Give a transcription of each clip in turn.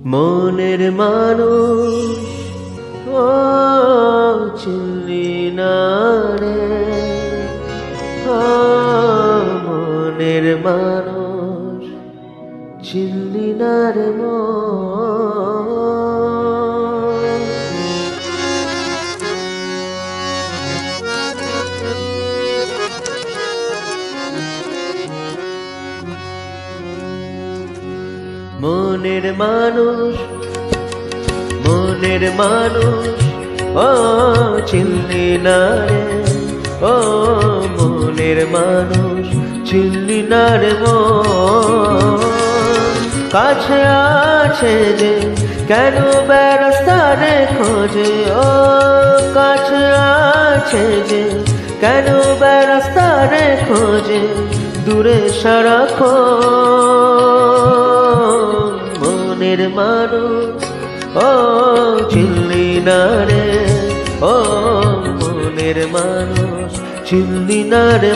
মনের মানুষ ও চিনলি না রে, মনের মানুষ চিনলি না রে মনের মানুষ ও চিনলি না রে, ও মনের মানুষ চিনলি না রে কাছে আছে যে কেন বেরাস্তারে খোঁজে, ও কাছে আছে যে কেন বেরাস্তারে খোঁজে, দূরে সারাক্ষণ মনের মানুষ ও চিনলি না রে, ও মনের মানুষ চিনলি না রে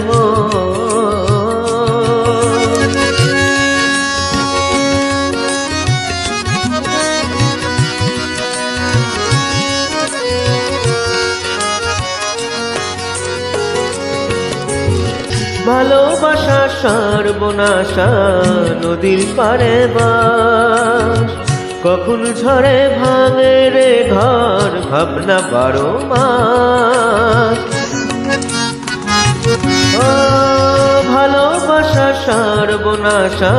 ভালোবাসা সর্বনাশা নদীর পারে বাস, কখন ঝড়ে ভাঙে রে ঘর ভাবনা 12 মাস। ও ভালোবাসা সর্বনাশা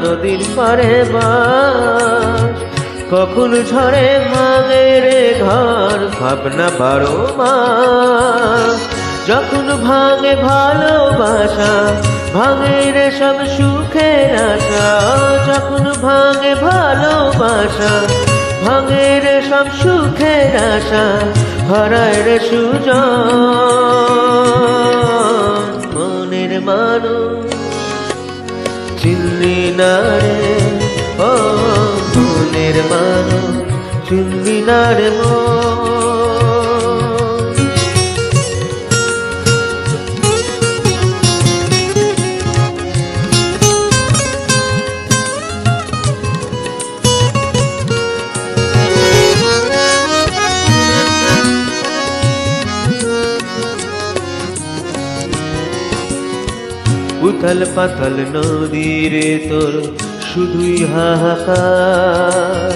নদীর পারে বাস, কখন ঝড়ে ভাঙে রে ঘর ভাবনা 12 মাস। যখন ভাঙে ভালোবাসা ভাঙে রে সব সুখের আশা, যখন ভাঙে ভালোবাসা ভাঙে রে সব সুখের আশা, হারায় রে সুজন মনের মানুষ চিনলি না রে, ও মনের মানুষ চিনলি না রে উথাল পাথাল নদীরে তোর শুধুই হাহাকার,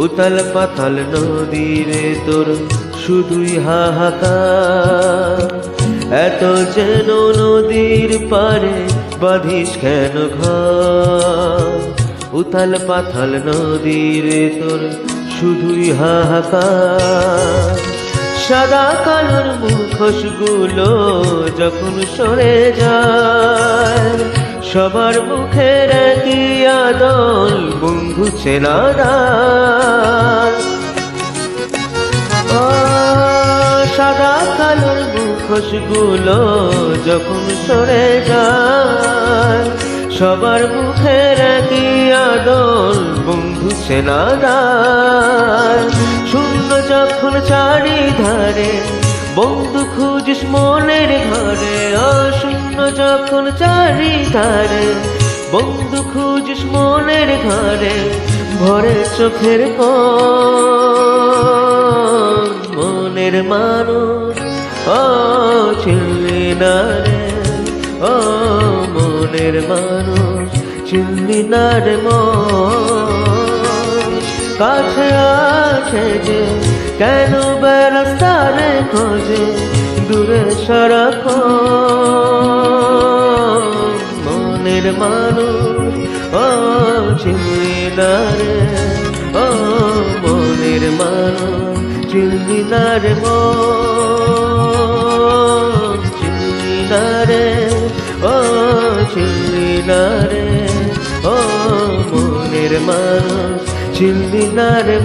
উথাল পাথাল নদীরে তোর শুধুই হাহাকার। এত যেন নদীর পারে বাঁধিস কেন ঘর, উথাল পাথাল নদীরে তোর শুধুই হাহাকার। সাদা কালোর মুখোশগুলো যখন সরে যায়, সবার মুখের একই আদল বন্ধু চেনাদার। সাদা কালোর মুখোশগুলো যখন সরে যায়, সবার মুখের একই আদল বন্ধু চেনাদার। শূন্য যখন চারিধারে বন্ধু খুঁজিস মনের ঘরে, অশূন্য যখন চারিধারে বন্ধু খুঁজিস মনের ঘরে, ভরে চোখের কোণ মনের মানুষ ও চিনলি না রে, ও মনের মানুষ চিনলি না রে কাছে আছে যে কেন বেরাস্তারে খোঁজে, দূরে সারাক্ষণ মনের মানুষ ও চিনলি না রে, ও মনের মানুষ চিনলি না রে চিনলি না রে, ও চিনলি না রে, ও মনের মানুষ চিনলি না রে